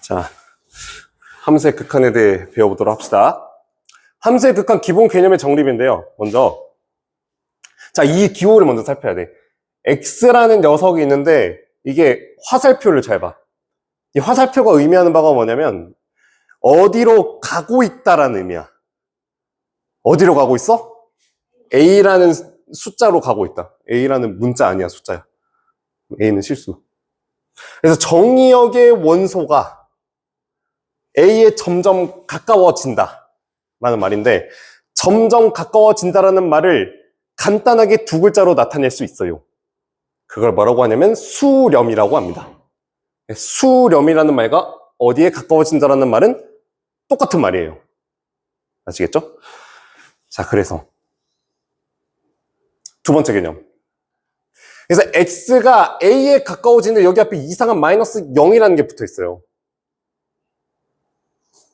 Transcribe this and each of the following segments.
자, 함수의 극한에 대해 배워보도록 합시다. 함수의 극한 기본 개념의 정립인데요. 먼저, 자, 이 기호를 먼저 살펴야 돼. x라는 녀석이 있는데 이게 화살표를 잘 봐. 이 화살표가 의미하는 바가 뭐냐면 어디로 가고 있다라는 의미야. 어디로 가고 있어? a라는 숫자로 가고 있다. a라는 문자 아니야, 숫자야. a는 실수. 그래서 정의역의 원소가 a에 점점 가까워진다 라는 말인데, 점점 가까워진다라는 말을 간단하게 두 글자로 나타낼 수 있어요. 그걸 뭐라고 하냐면 수렴이라고 합니다. 수렴이라는 말과 어디에 가까워진다라는 말은 똑같은 말이에요. 아시겠죠? 자, 그래서 두 번째 개념. 그래서 x가 a에 가까워지는데 여기 앞에 이상한 마이너스 0이라는 게 붙어 있어요.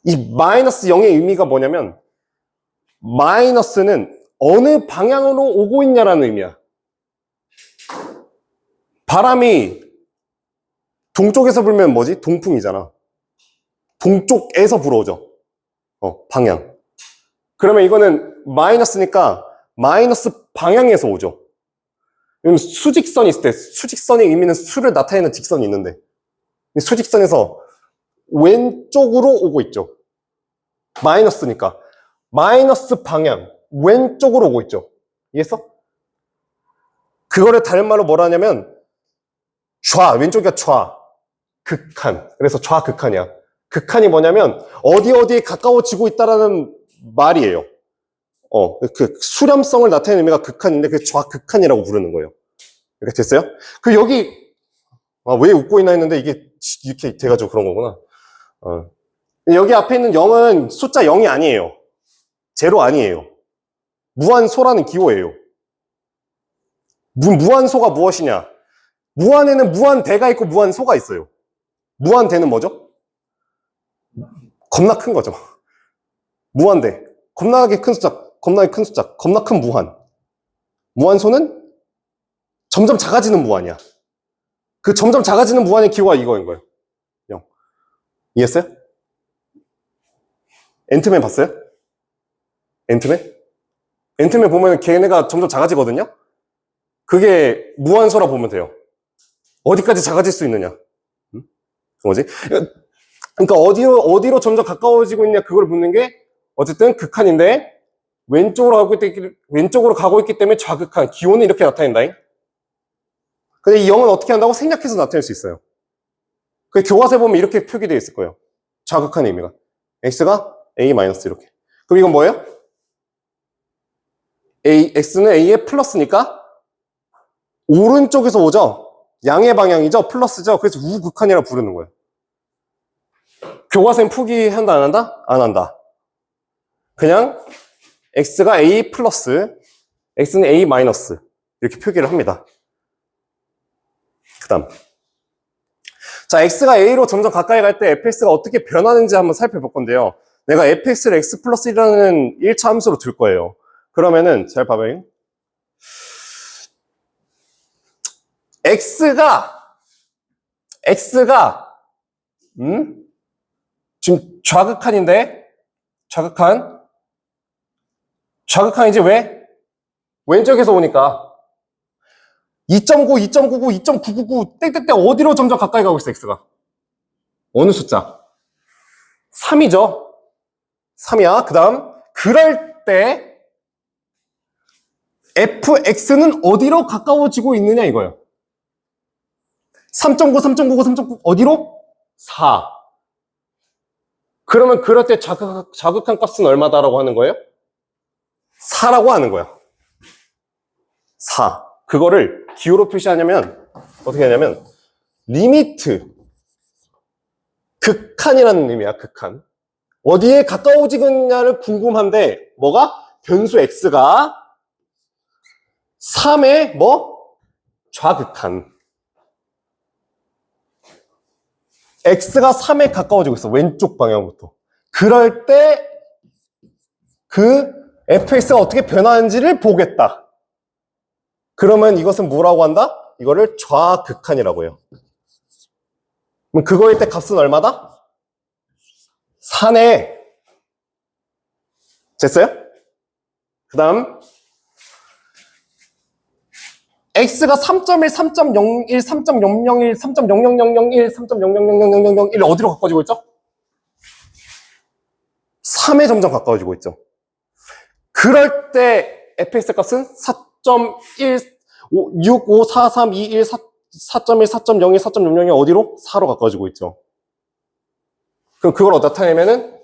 이 마이너스 0의 의미가 뭐냐면 마이너스는 어느 방향으로 오고 있냐라는 의미야. 바람이 동쪽에서 불면 뭐지? 동풍이잖아. 동쪽에서 불어오죠. 방향. 그러면 이거는 마이너스니까 마이너스 방향에서 오죠. 그럼 수직선이 있을 때 수직선의 의미는 수를 나타내는 직선이 있는데 수직선에서 왼쪽으로 오고 있죠. 마이너스니까 마이너스 방향 왼쪽으로 오고 있죠. 이해했어? 그거를 다른 말로 뭐라 하냐면 왼쪽이가 극한. 그래서 좌극한이야. 극한이 뭐냐면 어디에 가까워지고 있다라는 말이에요. 그 수렴성을 나타내는 의미가 극한인데 그 좌극한이라고 부르는 거예요. 이렇게 됐어요? 여기 왜 웃고 있나 했는데 이게 이렇게 돼가지고 그런 거구나. 여기 앞에 있는 0은 숫자 0이 아니에요. 제로 아니에요. 무한소라는 기호예요. 무한소가 무엇이냐? 무한에는 무한대가 있고 무한소가 있어요. 무한대는 뭐죠? 겁나 큰 거죠. 무한대. 겁나게 큰 숫자, 겁나 큰 무한. 무한소는 점점 작아지는 무한이야. 그 점점 작아지는 무한의 기호가 이거인 거예요. 0. 이해했어요? 앤트맨 봤어요? 앤트맨 보면 걔네가 점점 작아지거든요? 그게 무한소라 보면 돼요. 어디까지 작아질 수 있느냐? 뭐지? 그러니까 어디로 점점 가까워지고 있냐 그걸 묻는 게 어쨌든 극한인데 왼쪽으로 가고 있기 때문에 좌극한 기호는 이렇게 나타낸다. 근데 이 0은 어떻게 한다고? 생략해서 나타낼 수 있어요. 그 교과서에 보면 이렇게 표기되어 있을 거예요. 좌극한의 의미가 x가 a 마이너스 이렇게. 그럼 이건 뭐예요? x는 a의 플러스니까 오른쪽에서 오죠. 양의 방향이죠. 플러스죠. 그래서 우극한이라고 부르는 거예요. 교과서엔 표기한다 안 한다? 안 한다. 그냥 x가 a 플러스 x는 a 마이너스 이렇게 표기를 합니다. 그 다음 자, x가 a로 점점 가까이 갈 때 fx가 어떻게 변하는지 한번 살펴볼 건데요. 내가 fx를 x 플러스 1이라는 1차 함수로 둘 거예요. 그러면은 잘 봐봐요. x가 지금 좌극한인데 좌극한이지 왜? 왼쪽에서 오니까 2.9, 2.99, 2.999 땡땡땡 어디로 점점 가까이 가고 있어 x가? 어느 숫자? 3이죠. 3이야. 그 다음 그럴 때 fx는 어디로 가까워지고 있느냐 이거예요. 3.9, 3.99, 3.9 어디로? 4. 그러면 그럴 때 자극한 값은 얼마다라고 하는 거예요? 4라고 하는 거야. 4. 그거를 기호로 표시하냐면 어떻게 하냐면 리미트 극한이라는 의미야. 극한. 어디에 가까워지느냐를 궁금한데 뭐가? 변수 x가 3의 좌극한. x가 3에 가까워지고 있어. 왼쪽 방향부터. 그럴 때 그 fx가 어떻게 변하는지를 보겠다. 그러면 이것은 뭐라고 한다? 이거를 좌극한이라고 해요. 그럼 그거일 때 값은 얼마다? 4네. 됐어요? 그 다음 x가 3.1, 3.01, 3.001, 3.00001, 3.0000001 어디로 가까워지고 있죠? 3에 점점 가까워지고 있죠. 그럴 때 fx 값은 4.1, 6, 5, 4, 3, 2, 1, 4.1, 4.01, 4.001 어디로? 4로 가까워지고 있죠. 그럼 그걸 어디다 나타내면은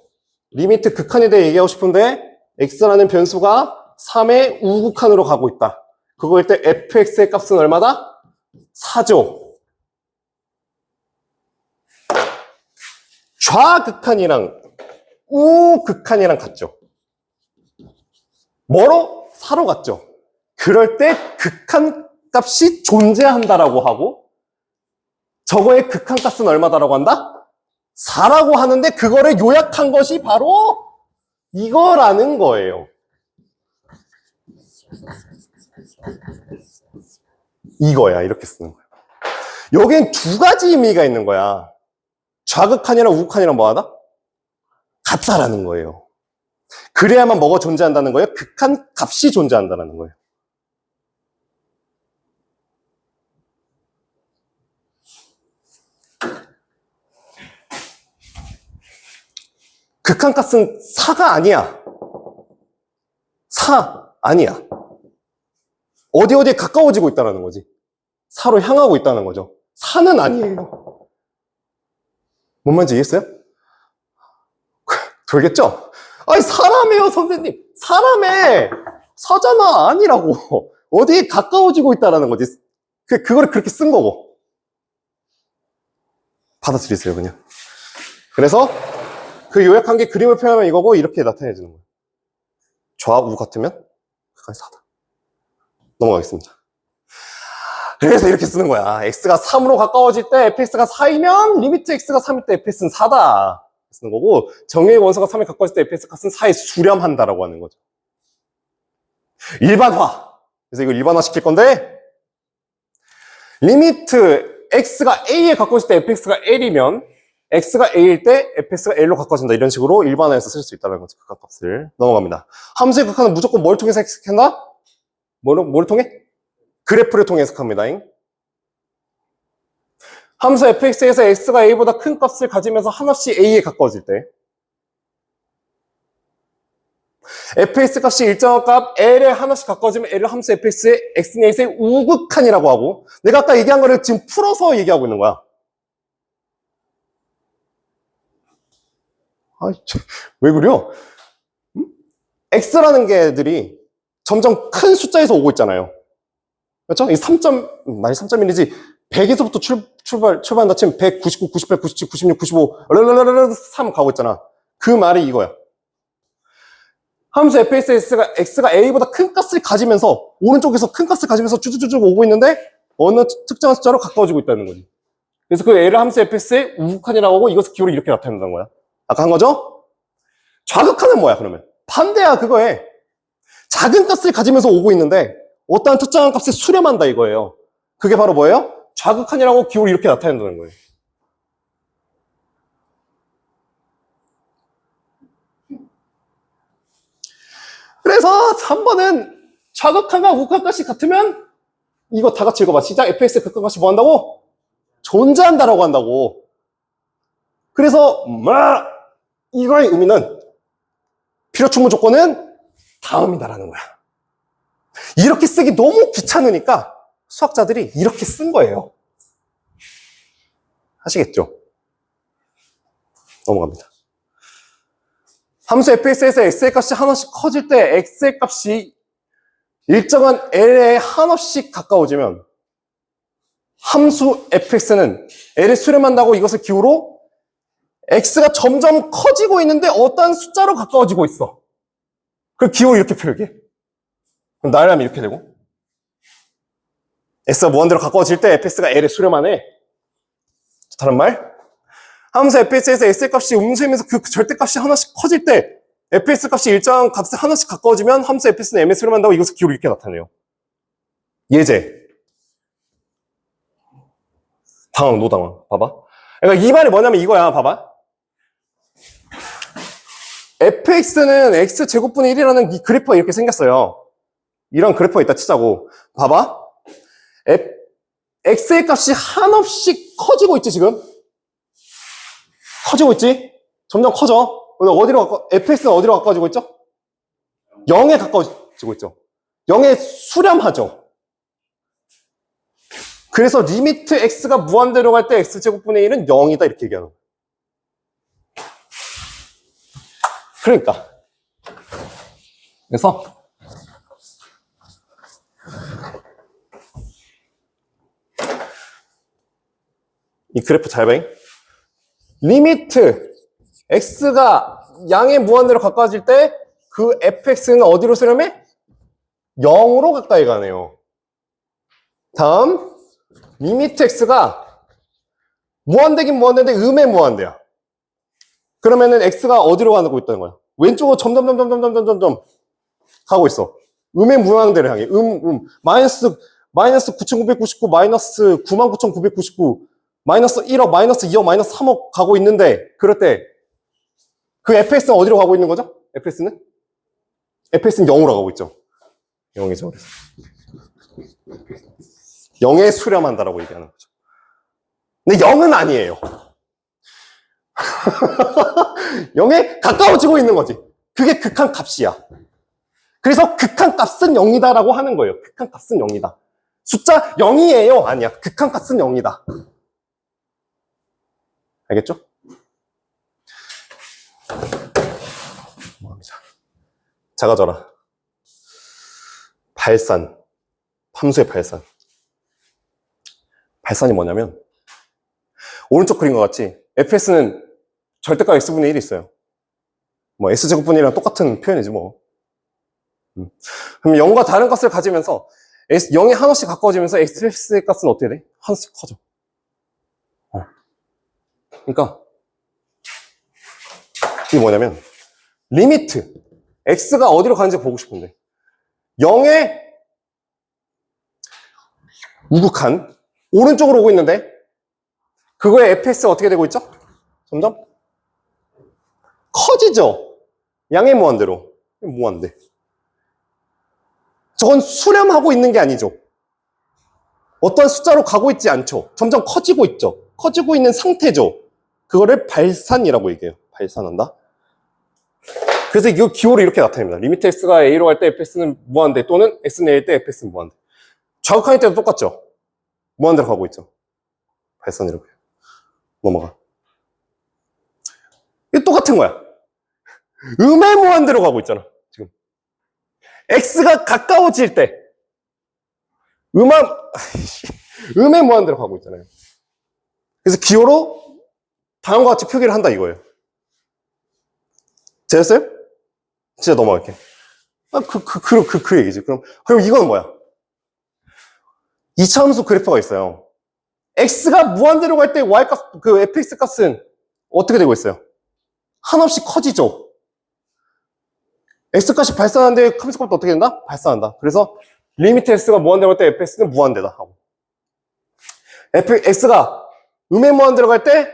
리미트 극한에 대해 얘기하고 싶은데 x라는 변수가 3의 우극한으로 가고 있다. 그거일 때 fx의 값은 얼마다? 4죠. 좌극한이랑 우극한이랑 같죠. 뭐로? 4로 같죠. 그럴 때 극한 값이 존재한다라고 하고 저거의 극한 값은 얼마다라고 한다? 4라고 하는데 그거를 요약한 것이 바로 이거라는 거예요. 이거야. 이렇게 쓰는 거야. 여기엔 두 가지 의미가 있는 거야. 좌극한이랑 우극한이랑 뭐하다? 같다라는 거예요. 그래야만 뭐가 존재한다는 거예요? 극한 값이 존재한다는 거예요. 극한 값은 4가 아니야. 4 아니야. 어디에 가까워지고 있다는 거지. 4로 향하고 있다는 거죠. 4는 아니에요. 뭔 말인지 이해했어요? 돌겠죠? 아니 사람이에요 선생님. 사람에 사잖아. 아니라고. 어디에 가까워지고 있다는 거지. 그거를 그렇게 쓴 거고. 받아들이세요 그냥. 그래서 그 요약한 게 그림을 표현하면 이거고 이렇게 나타내주는 거예요. 좌우 같으면 극한이 4다. 넘어가겠습니다. 그래서 이렇게 쓰는 거야. x가 3으로 가까워질 때 fx가 4이면 리미트 x가 3일 때 fx는 4다. 쓰는 거고 정의의 원소가 3에 가까워질 때 fx 값은 4에 수렴한다라고 하는 거죠. 일반화. 그래서 이걸 일반화 시킬 건데 리미트 x가 a에 가까워질 때 fx가 l이면 x가 a일 때 fx가 l로 가까워진다. 이런 식으로 일반화해서 쓸 수 있다는 거죠. 극한값을. 넘어갑니다. 함수의 극한은 무조건 뭘 통해서 해석한다? 뭐를 통해? 그래프를 통해 해석합니다. 함수 fx에서 x가 a보다 큰 값을 가지면서 한없이 a에 가까워질 때 fx 값이 일정한 값 l에 한없이 가까워지면 l을 함수 fx의 x는 a의 우극한이라고 하고 내가 아까 얘기한 거를 지금 풀어서 얘기하고 있는 거야. 왜 그래요? x라는 개들이 점점 큰 숫자에서 오고 있잖아요. 그렇죠? 이 3.1이지 100에서부터 출발한다 치면 100, 99, 98, 97, 96, 95 3 가고 있잖아. 그 말이 이거야. 함수 fx가 x가 a보다 큰 값을 가지면서 오른쪽에서 큰 값을 가지면서 쭉쭉쭉 오고 있는데 어느 특정한 숫자로 가까워지고 있다는 거지. 그래서 그 a를 함수 fx의 우극한이라고 하고 이것을 기호로 이렇게 나타낸다는 거야. 아까 한 거죠? 좌극한은 뭐야 그러면? 반대야 그거에. 작은 값을 가지면서 오고 있는데 어떠한 특정한 값에 수렴한다 이거예요. 그게 바로 뭐예요? 좌극한이라고 기호를 이렇게 나타낸다는 거예요. 그래서 한 번은 좌극한과 우극한값이 같으면 이거 다 같이 읽어봐. 시작. fx의 극한값이 뭐 한다고? 존재한다라고 한다고. 그래서 이거의 의미는 필요충분 조건은 다음이다라는 거야. 이렇게 쓰기 너무 귀찮으니까 수학자들이 이렇게 쓴 거예요. 아시겠죠? 넘어갑니다. 함수 fx에서 x의 값이 한없씩 커질 때 x의 값이 일정한 l에 한없씩 가까워지면 함수 fx는 l에 수렴한다고 이것을 기호로 x가 점점 커지고 있는데 어떤 숫자로 가까워지고 있어. 그 기호를 이렇게 표현해. 그럼 나열하면 이렇게 되고 x가 무한대로 가까워질 때 fx가 l에 수렴하네. 다른 말? 함수 fx에서 x의 값이 음수이면서 그 절대값이 하나씩 커질 때 fx 값이 일정한 값에 하나씩 가까워지면 함수 fx는 m에 수렴한다고 이것을 기호로 이렇게 나타내요. 예제. 당황, 노당황. 봐봐. 그러니까 이 말이 뭐냐면 이거야. 봐봐. fx는 x제곱분의 1이라는 이 그래프가 이렇게 생겼어요. 이런 그래프가 있다 치자고. 봐봐. x의 값이 한없이 커지고 있지, 지금? 커지고 있지? 점점 커져. fx는 어디로 가까워지고 있죠? 0에 가까워지고 있죠. 0에 수렴하죠. 그래서 리미트 x가 무한대로 갈 때 x제곱분의 1은 0이다 이렇게 얘기하는 거예요. 그러니까 그래서 이 그래프 잘 봐잉. 리미트 x가 양의 무한대로 가까워질 때 그 fx는 어디로 수렴해? 0으로 가까이 가네요. 다음 리미트 x가 무한대긴 무한대인데 음의 무한대야. 그러면은 x가 어디로 가고 있다는 거야? 왼쪽으로 점점 가고 있어. 음의 무한대를 향해. 마이너스 9,999, 마이너스 99,999, 마이너스 1억, 마이너스 2억, 마이너스 3억 가고 있는데, 그럴 때, 그 fx는 어디로 가고 있는 거죠? fx는 0으로 가고 있죠. 0이죠. 그래서 0에 수렴한다라고 얘기하는 거죠. 근데 0은 아니에요. 0에 가까워지고 있는 거지. 그게 극한 값이야. 그래서 극한 값은 0이다라고 하는 거예요. 극한 값은 0이다. 숫자 0이에요? 아니야. 극한 값은 0이다. 알겠죠? 작아져라. 발산. 함수의 발산. 발산이 뭐냐면, 오른쪽 그린 것 같지? fs는 절대값 x분의 1이 있어요. 뭐 x제곱분의 1이랑 똑같은 표현이지 뭐. 그럼 0과 다른 값을 가지면서 0이 한없이 가까워지면서 x의 값은 어떻게 돼? 한없이 커져. 그러니까 이게 뭐냐면 리미트 x가 어디로 가는지 보고 싶은데 0에 우극한 오른쪽으로 오고 있는데 그거의 fx가 어떻게 되고 있죠? 점점 커지죠. 양의 무한대로. 무한대. 저건 수렴하고 있는 게 아니죠. 어떤 숫자로 가고 있지 않죠. 점점 커지고 있죠. 커지고 있는 상태죠. 그거를 발산이라고 얘기해요. 발산한다. 그래서 이 기호를 이렇게 나타냅니다. 리미트 x가 a로 갈 때 fx는 무한대 또는 x는 a일 때 fx는 무한대. 좌극한일 때도 똑같죠. 무한대로 가고 있죠. 발산이라고 해요. 넘어가. 이게 똑같은 거야. 음의 무한대로 가고 있잖아. 지금 x가 가까워질 때 음의 무한대로 가고 있잖아요. 그래서 기호로 다음과 같이 표기를 한다 이거예요. 됐어요? 진짜 넘어갈게. 그 얘기지. 그럼 이건 뭐야? 2차 함수 그래프가 있어요. x가 무한대로 갈 때 y 값, 그 fx 값은 어떻게 되고 있어요? 한없이 커지죠. x값이 발산하는데 함수 값도 어떻게 된다? 발산한다. 그래서 리미트 x가 무한대로 갈 때 fx는 무한대다 하고 x가 음의 무한대로 갈 때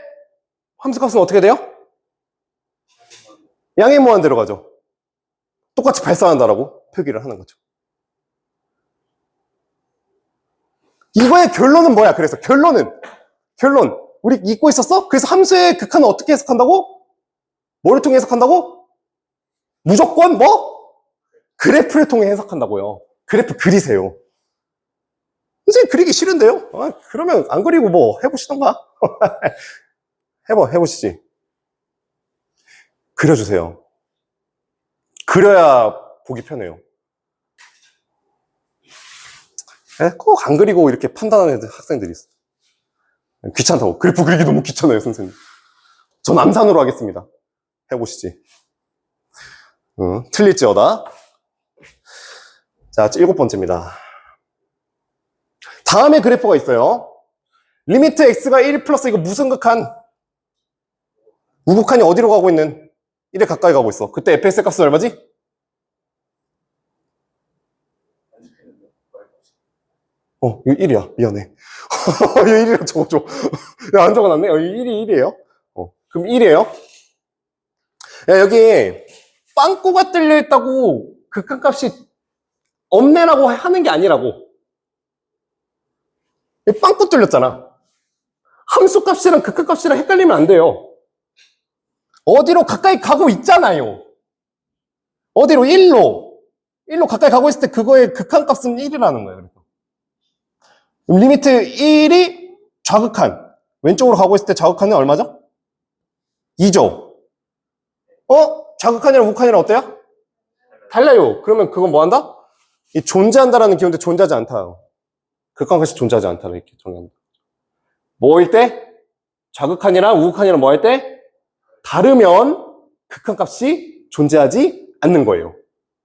함수 값은 어떻게 돼요? 양의 무한대로 가죠. 똑같이 발산한다라고 표기를 하는 거죠. 이거의 결론은 뭐야? 그래서 결론 우리 잊고 있었어? 그래서 함수의 극한은 어떻게 해석한다고? 뭐를 통해 해석한다고? 무조건 뭐? 그래프를 통해 해석한다고요. 그래프 그리세요. 선생님 그리기 싫은데요? 그러면 안 그리고 뭐 해보시던가? 해보시지. 그려주세요. 그려야 보기 편해요. 꼭 안 그리고 이렇게 판단하는 학생들이 있어요. 귀찮다고. 그래프 그리기 너무 귀찮아요, 선생님. 전 암산으로 하겠습니다. 해보시지. 틀릴지어다. 자, 7번째입니다. 다음에 그래프가 있어요. 리미트 x가 1 플러스 이거 무슨 극한? 우극한이 어디로 가고 있는? 1에 가까이 가고 있어. 그때 fx 값은 얼마지? 이거 1이야. 미안해. 이거 1이라 적어줘. 안 적어놨네? 1이 1이에요. 그럼 1이에요. 야, 여기 빵꾸가 뚫려 있다고 극한값이 없네라고 하는 게 아니라고. 여기 빵꾸 뚫렸잖아. 함수값이랑 극한값이랑 헷갈리면 안 돼요. 어디로 가까이 가고 있잖아요. 어디로? 1로 가까이 가고 있을 때 그거의 극한값은 1이라는 거예요. 그래서. 리미트 1이 좌극한. 왼쪽으로 가고 있을 때 좌극한은 얼마죠? 2죠. 좌극한이랑 우극한이랑 어때요? 달라요. 그러면 그건 뭐 한다? 이 존재한다라는 기호인데 존재하지 않다. 극한값이 존재하지 않다. 이렇게 정리합니다. 뭐일 때? 좌극한이랑 우극한이랑 뭐 할 때? 다르면 극한값이 존재하지 않는 거예요.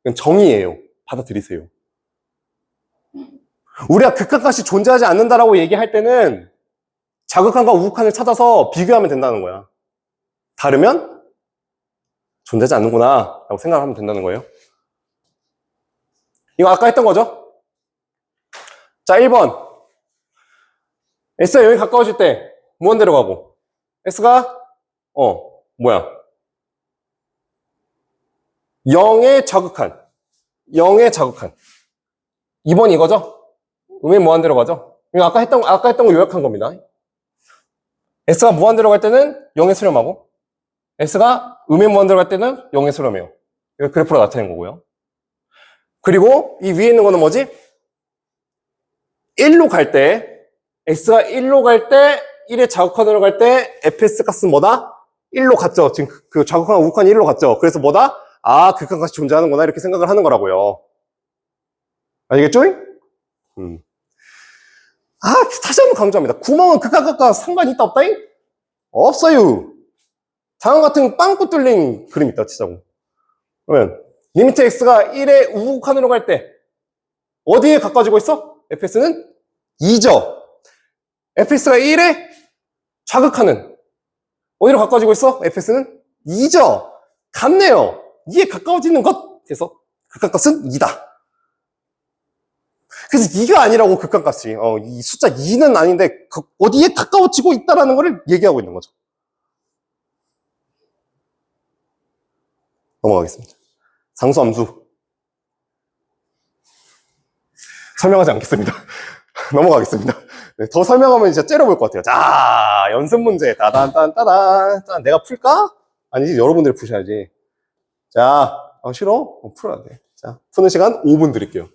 이건 정의예요. 받아들이세요. 우리가 극한값이 존재하지 않는다라고 얘기할 때는 좌극한과 우극한을 찾아서 비교하면 된다는 거야. 다르면 존재하지 않는구나 라고 생각하면 된다는 거예요. 이거 아까 했던 거죠? 자, 1번. S가 0이 가까워질 때 무한대로 가고 S가 0의 좌극한 2번 이거죠? 음의 무한대로 가죠? 이거 아까 했던 거 요약한 겁니다. S가 무한대로 갈 때는 0에 수렴하고 S가 음의 무한대로 갈 때는 0에 수렴해요. 이거 그래프로 나타낸 거고요. 그리고 이 위에 있는 거는 뭐지? 1로 갈 때 X가 1로 갈 때 1의 좌극한으로 갈 때 fs 값은 뭐다? 1로 갔죠. 지금 그 좌극한 우극한이 1로 갔죠. 그래서 뭐다? 극한값이 존재하는구나 이렇게 생각을 하는 거라고요. 아시겠죠? 다시 한번 강조합니다. 구멍은 극한값과 상관이 있다 없다잉? 없어요. 다음 같은 빵꾸 뚫린 그림 있다 치자고. 그러면 리미트 x가 1의 우극한으로 갈 때 어디에 가까워지고 있어? fs는 2죠. fs가 1의 좌극한은 어디로 가까워지고 있어? fs는 2죠. 같네요. 2에 가까워지는 것. 그래서 극한값은 2다. 그래서 2가 아니라고 극한값이. 이 숫자 2는 아닌데 어디에 가까워지고 있다라는 걸 얘기하고 있는 거죠. 넘어가겠습니다. 상수함수. 설명하지 않겠습니다. 넘어가겠습니다. 네, 더 설명하면 진짜 째려볼 것 같아요. 자, 연습 문제. 따단. 자, 내가 풀까? 아니지, 여러분들이 푸셔야지. 자, 싫어? 풀어야 돼. 자, 푸는 시간 5분 드릴게요.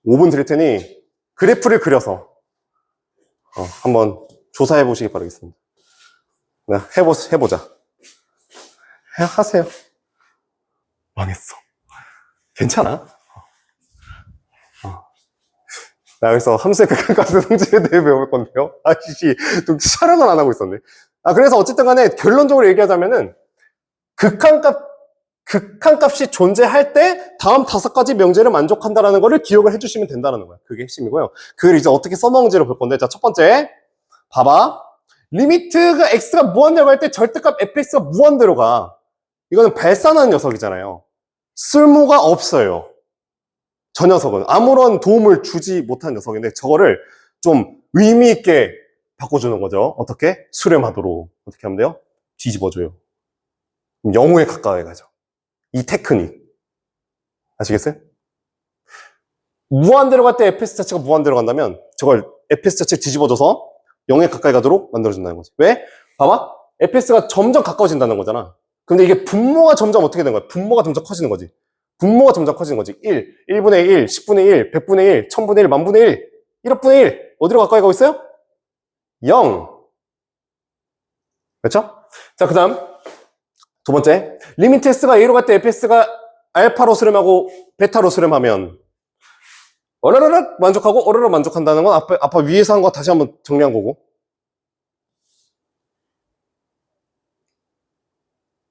5분 드릴 테니 그래프를 그려서 한번 조사해 보시기 바라겠습니다. 네, 해보자. 하세요. 망했어. 괜찮아? 나 여기서 함수의 극한값의 성질에 대해 배울 건데요. 또 촬영을 안 하고 있었네. 그래서 어쨌든 간에 결론적으로 얘기하자면은 극한값이 존재할 때 다음 5가지 명제를 만족한다라는 거를 기억을 해주시면 된다는 거야. 그게 핵심이고요. 그걸 이제 어떻게 써먹은지를 볼 건데, 자, 첫 번째. 봐봐. 리미트가 x가 무한대로 갈 때 절대값 fx가 무한대로 가. 이거는 발산하는 녀석이잖아요. 쓸모가 없어요. 저 녀석은 아무런 도움을 주지 못한 녀석인데 저거를 좀 의미 있게 바꿔주는 거죠. 어떻게? 수렴하도록. 어떻게 하면 돼요? 뒤집어줘요. 0에 가까이 가죠. 이 테크닉. 아시겠어요? 무한대로 갈 때 fs 자체가 무한대로 간다면 저걸 fs 자체 뒤집어줘서 0에 가까이 가도록 만들어준다는 거지. 왜? 봐봐. fs가 점점 가까워진다는 거잖아. 근데 이게 분모가 점점 어떻게 되는 거야? 분모가 점점 커지는 거지. 분모가 점점 커지는 거지. 1, 1분의 1, 10분의 1, 100분의 1, 1000분의 1, 만분의 1, 1억분의 1. 어디로 가까이 가고 있어요? 0. 그렇죠? 자, 그 다음 두 번째. 리미트 s가 a로 갈 때 fs가 알파로 수렴하고 베타로 수렴하면 어르르르 만족하고 어르르 만족한다는 건 아까 위에서 한 거 다시 한번 정리한 거고.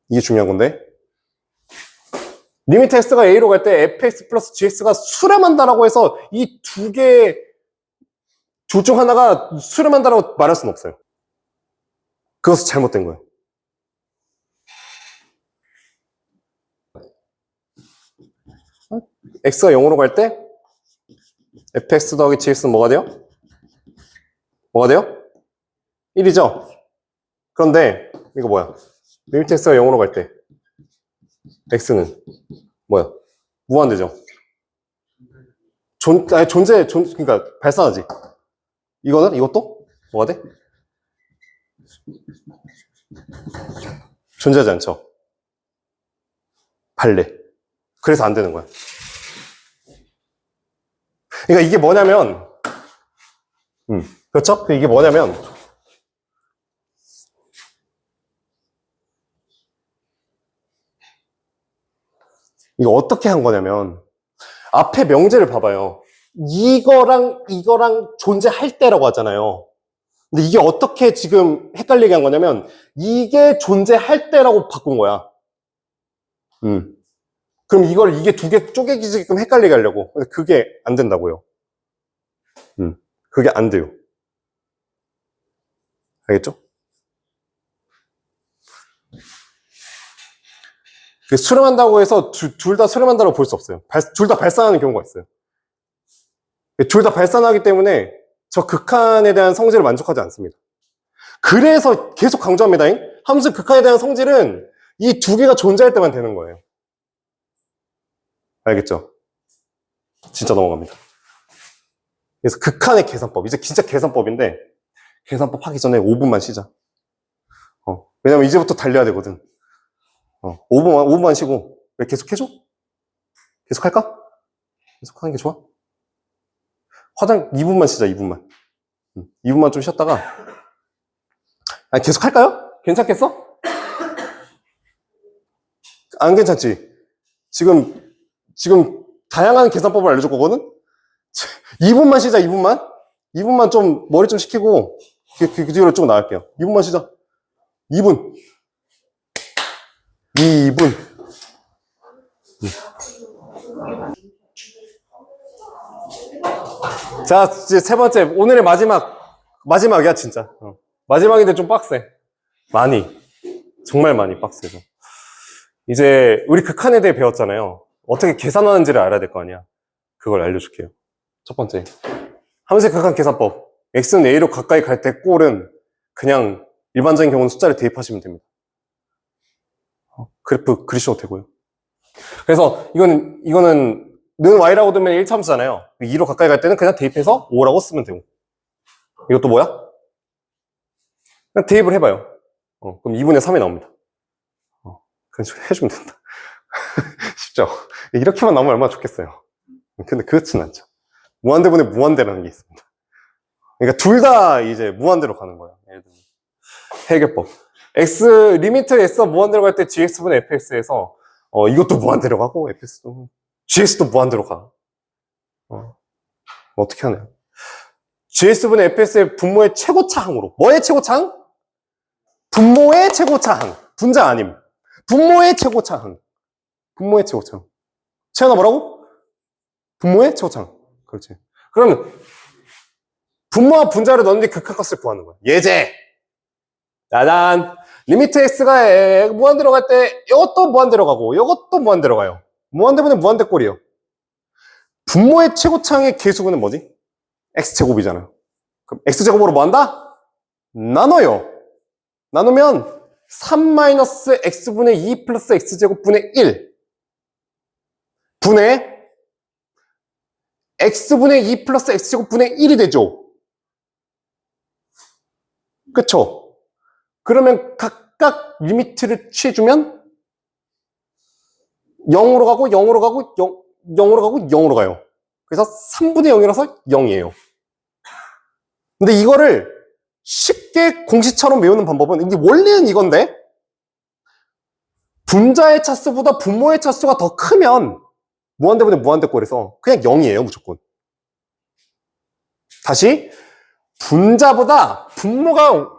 이게 중요한 건데. 리미트 s가 a로 갈 때 fx 플러스 gx가 수렴한다라고 해서 이 두 개, 둘 중 하나가 수렴한다라고 말할 수는 없어요. 그것은 잘못된 거예요. x가 0으로 갈 때 fx 더하기 gx는 뭐가 돼요? 뭐가 돼요? 1이죠? 그런데 이거 뭐야? 리미트 x가 0으로 갈 때 x는 뭐야? 무한대죠. 그러니까 발산하지. 이것도 뭐가 돼? 존재하지 않죠. 발레. 그래서 안 되는 거야. 그러니까 이게 뭐냐면, 그렇죠? 이게 뭐냐면, 이거 어떻게 한 거냐면, 앞에 명제를 봐봐요. 이거랑 존재할 때라고 하잖아요. 근데 이게 어떻게 지금 헷갈리게 한 거냐면, 이게 존재할 때라고 바꾼 거야. 그럼 이게 두 개 쪼개지게끔 헷갈리게 하려고. 근데 그게 안 된다고요. 그게 안 돼요. 알겠죠? 수렴한다고 해서 둘 다 수렴한다고 볼 수 없어요. 둘 다 발산하는 경우가 있어요. 둘 다 발산하기 때문에 저 극한에 대한 성질을 만족하지 않습니다. 그래서 계속 강조합니다. 함수 극한에 대한 성질은 이 두 개가 존재할 때만 되는 거예요. 알겠죠? 진짜 넘어갑니다. 그래서 극한의 계산법. 이제 진짜 계산법인데 계산법 하기 전에 5분만 쉬자. 왜냐면 이제부터 달려야 되거든. 5분만 쉬고. 왜 계속 해줘? 계속 할까? 계속 하는 게 좋아? 2분만 쉬자, 2분만. 2분만 좀 쉬었다가. 아니, 계속 할까요? 괜찮겠어? 안 괜찮지? 지금 다양한 계산법을 알려줄 거거든? 2분만 쉬자, 2분만. 2분만 좀 머리 좀 식히고, 그 뒤로 쭉 나갈게요. 2분만 쉬자. 2분. 2분. 자, 이제 세 번째. 오늘의 마지막이야, 진짜. 마지막인데 좀 빡세. 정말 많이 빡세죠. 이제 우리 극한에 대해 배웠잖아요. 어떻게 계산하는지를 알아야 될 거 아니야. 그걸 알려줄게요. 첫 번째. 함수의 극한 계산법. x는 a로 가까이 갈 때 꼴은 그냥 일반적인 경우는 숫자를 대입하시면 됩니다. 그래프 그리셔도 되고요. 그래서 이거는 는 y라고 두면 1참수잖아요. 2로 가까이 갈 때는 그냥 대입해서 5라고 쓰면 되고. 이것도 뭐야? 그냥 대입을 해봐요. 그럼 2분의 3이 나옵니다. 그냥 해주면 된다. 쉽죠? 이렇게만 나오면 얼마나 좋겠어요. 근데 그렇진 않죠. 무한대분의 무한대라는 게 있습니다. 그러니까 둘 다 이제 무한대로 가는 거예요. 예를 들면 해결법. 리미트 S가 무한대로 갈 때 gx분의 fx에서 이것도 무한대로 가고 gx도 무한대로 가. 어떻게 하나요? gx분의 fx의 분모의 최고차항으로. 뭐의 최고차항? 분모의 최고차항. 분자 아님. 분모의 최고차항. 채연아 뭐라고? 분모의 최고차항. 그렇지. 그러면 분모와 분자를 넣는데 극한값을 구하는 거야. 예제. 짜잔. 리미트 x가 무한대로 갈 때 이것도 무한대로 가고 이것도 무한대로 가요. 무한대분의 무한대꼴이에요. 분모의 최고차항의 계수분은 뭐지? x제곱이잖아요. 그럼 x제곱으로 뭐 한다? 나눠요. 나누면 3-x분의 2 플러스 x제곱분의 1 분의 x분의 2 플러스 x제곱분의 1이 되죠. 그쵸? 그러면 각각 리미트를 취해주면 0으로 가고 0으로 가고 0으로 가고 0으로 가요. 그래서 3분의 0이라서 0이에요. 근데 이거를 쉽게 공식처럼 외우는 방법은 이게 원래는 이건데 분자의 차수보다 분모의 차수가 더 크면 무한대분의 무한대꼴에서 그냥 0이에요. 무조건. 다시 분자보다 분모가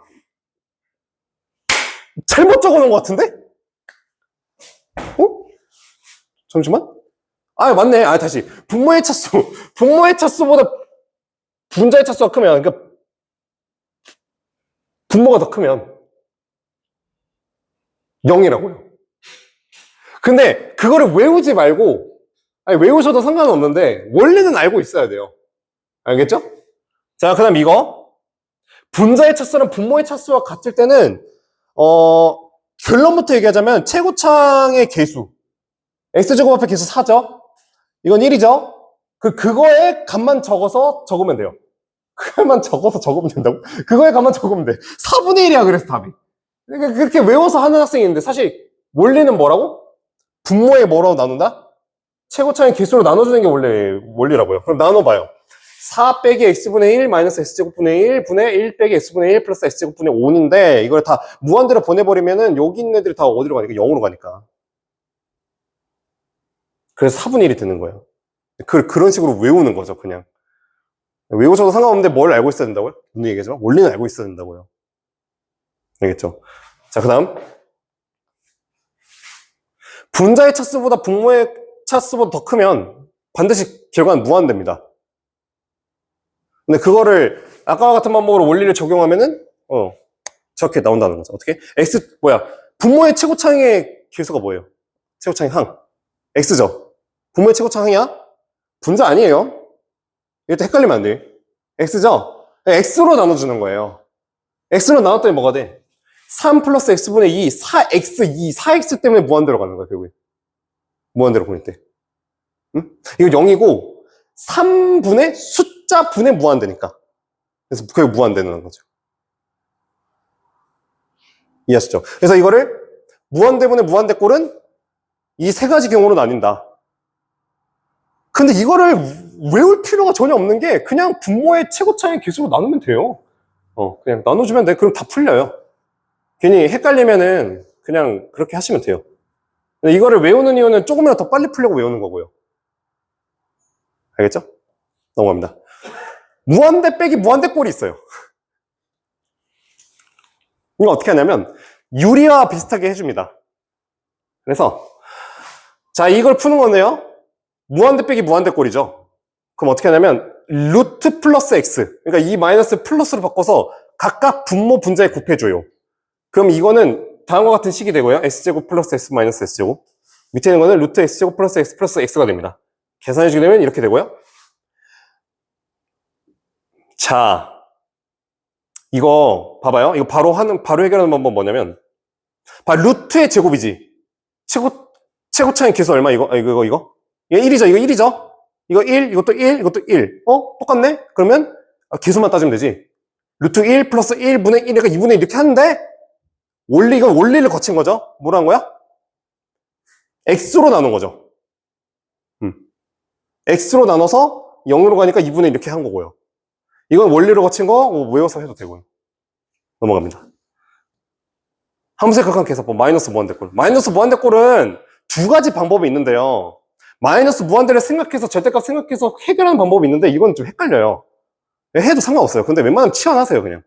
잘못 적어놓은 것 같은데? 잠시만. 맞네. 다시. 분모의 차수보다 분자의 차수가 크면, 그러니까, 분모가 더 크면, 0이라고요. 근데, 그거를 외우지 말고, 외우셔도 상관은 없는데, 원래는 알고 있어야 돼요. 알겠죠? 자, 그 다음 이거. 분자의 차수랑 분모의 차수와 같을 때는, 결론부터 얘기하자면, 최고차항의 계수. x제곱 앞에 계수 4죠? 이건 1이죠? 그거에 값만 적어서 적으면 돼요. 그거만 적어서 적으면 된다고? 그거에 값만 적으면 돼. 4분의 1이야, 그래서 답이. 그러니까 그렇게 외워서 하는 학생이 있는데, 사실, 원리는 뭐라고? 분모에 뭐라고 나눈다? 최고차의 개수로 나눠주는 게 원래 원리라고요. 그럼 나눠봐요. 4 빼기 x분의 1 마이너스 x제곱분의 1 분의 1 빼기 x분의 1 플러스 x제곱분의 5인데, 이걸 다 무한대로 보내버리면은 여기 있는 애들이 다 어디로 가니까? 0으로 가니까. 그래서 4분의 1이 되는 거예요. 그런 식으로 외우는 거죠, 그냥. 외우셔도 상관없는데 뭘 알고 있어야 된다고요? 오늘 얘기하지만 원리는 알고 있어야 된다고요. 알겠죠? 자, 그 다음. 분자의 차수보다 분모의 차수보다 더 크면 반드시 결과는 무한대입니다. 근데 그거를 아까와 같은 방법으로 원리를 적용하면은 저렇게 나온다는 거죠. 어떻게? 분모의 최고차항의 개수가 뭐예요? 최고차항 항. x죠? 분모의 최고차항이야? 분자 아니에요. 이것도 헷갈리면 안 돼. x죠? x로 나눠주는 거예요. x로 나눴더니 뭐가 돼? 3 플러스 x분의 2, 4x 때문에 무한대로 가는 거야, 결국에. 무한대로 보낼 때. 응? 이거 0이고, 3분의 숫자 분의 무한대니까. 그래서 그게 무한대는 거죠. 이해하시죠? 그래서 이거를 무한대분의 무한대꼴은 이 세 가지 경우로 나뉜다. 근데 이거를 외울 필요가 전혀 없는 게 그냥 분모의 최고차의 개수로 나누면 돼요. 그냥 나눠주면 돼. 그럼 다 풀려요. 괜히 헷갈리면은 그냥 그렇게 하시면 돼요. 근데 이거를 외우는 이유는 조금이라도 더 빨리 풀려고 외우는 거고요. 알겠죠? 넘어갑니다. 무한대 빼기 무한대 꼴이 있어요. 이거 어떻게 하냐면 유리와 비슷하게 해줍니다. 그래서 자, 이걸 푸는 건데요. 무한대 빼기 무한대 꼴이죠. 그럼 어떻게 하냐면 루트 플러스 x, 그러니까 이 마이너스 플러스로 바꿔서 각각 분모 분자에 곱해줘요. 그럼 이거는 다음과 같은 식이 되고요. x제곱 플러스 x 마이너스 x제곱. 밑에 있는 거는 루트 x제곱 플러스 x 플러스 x가 됩니다. 계산해주게 되면 이렇게 되고요. 자, 이거 봐봐요. 이거 바로 해결하는 방법 뭐냐면, 루트의 제곱이지. 최고차의 개수 얼마? 이거? 이거? 이거 1이죠? 이거 1이죠? 이거 1, 이것도 1, 이것도 1. 똑같네? 그러면 개수만 따지면 되지. 루트 1 플러스 1분의 1이니까 2분의 1 이렇게 하는데, 이건 원리를 거친 거죠? 뭐라는 거야? x로 나눈 거죠. x로 나눠서 0으로 가니까 2분의 1 이렇게 한 거고요. 이건 원리로 거친 거 외워서 해도 되고요. 넘어갑니다. 함수의 극한 계산법 마이너스 무한대꼴. 마이너스 무한대꼴은 두 가지 방법이 있는데요. 마이너스 무한대를 생각해서 절대값 생각해서 해결하는 방법이 있는데 이건 좀 헷갈려요. 해도 상관없어요. 근데 웬만하면 치환하세요, 그냥.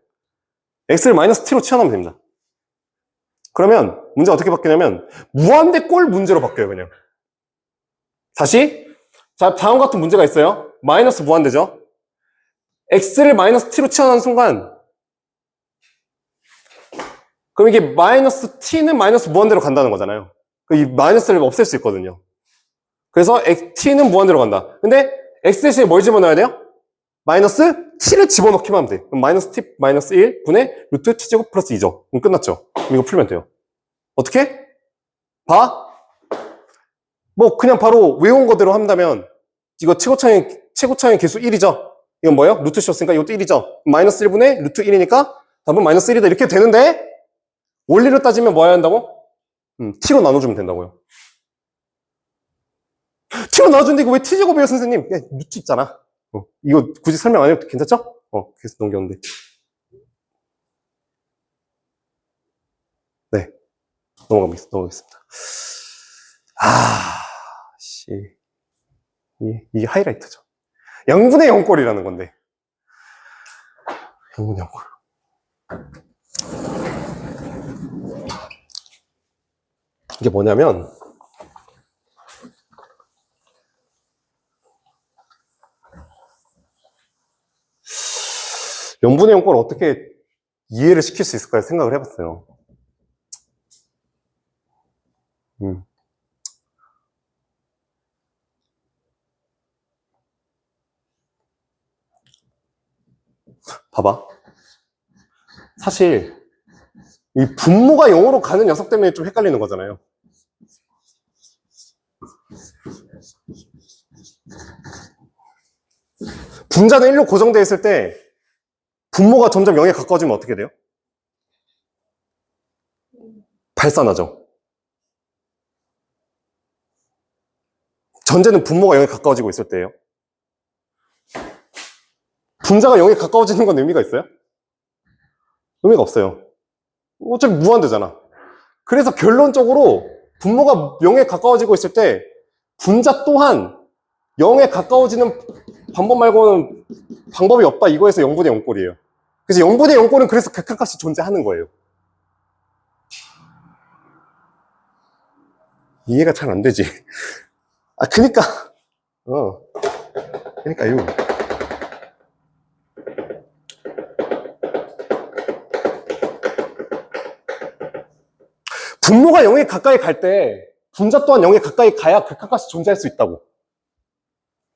x를 마이너스 t로 치환하면 됩니다. 그러면 문제 어떻게 바뀌냐면 무한대꼴 문제로 바뀌어요, 그냥. 다시 자, 다음 같은 문제가 있어요. 마이너스 무한대죠. x를 마이너스 t로 치환하는 순간 그럼 이게 마이너스 t는 마이너스 무한대로 간다는 거잖아요. 이 마이너스를 없앨 수 있거든요. 그래서 t는 무한대로 간다. 근데 x 대신에 뭘 집어넣어야 돼요? 마이너스 t를 집어넣기만 하면 돼. 그럼 마이너스 t 마이너스 1 분의 루트 t제곱 플러스 2죠. 그럼 끝났죠. 그럼 이거 풀면 돼요. 어떻게? 봐. 뭐 그냥 바로 외운 거대로 한다면 이거 최고차의 개수 1이죠. 이건 뭐예요? 루트 씌웠으니까 이것도 1이죠. 마이너스 1분의 루트 1이니까 답은 마이너스 1이다. 이렇게 되는데 원리로 따지면 뭐 해야 한다고? t로 나눠주면 된다고요. t로 나눠주는데 이거 왜 t제곱이에요, 선생님? 야, 루트 있잖아. 이거 굳이 설명 안 해도 괜찮죠? 계속 넘겼는데. 네. 넘어가겠습니다. 이게 하이라이트죠. 0분의 0꼴이라는 건데. 0분의 0꼴. 이게 뭐냐면, 영분의 0꼴을 어떻게 이해를 시킬 수 있을까 생각을 해봤어요. 봐봐. 사실 이 분모가 0으로 가는 녀석 때문에 좀 헷갈리는 거잖아요. 분자는 1로 고정되어 있을 때 분모가 점점 0에 가까워지면 어떻게 돼요? 발산하죠. 전제는 분모가 0에 가까워지고 있을 때예요. 분자가 0에 가까워지는 건 의미가 있어요? 의미가 없어요. 어차피 무한대잖아. 그래서 결론적으로 분모가 0에 가까워지고 있을 때 분자 또한 0에 가까워지는 방법 말고는 방법이 없다. 이거에서 0분의 0꼴이에요. 그래서 0분의 0꼴은 그래서 극한값이 존재하는 거예요. 이해가 잘 안 되지. 그니까요. 분모가 0에 가까이 갈 때 분자 또한 0에 가까이 가야 극한값이 존재할 수 있다고.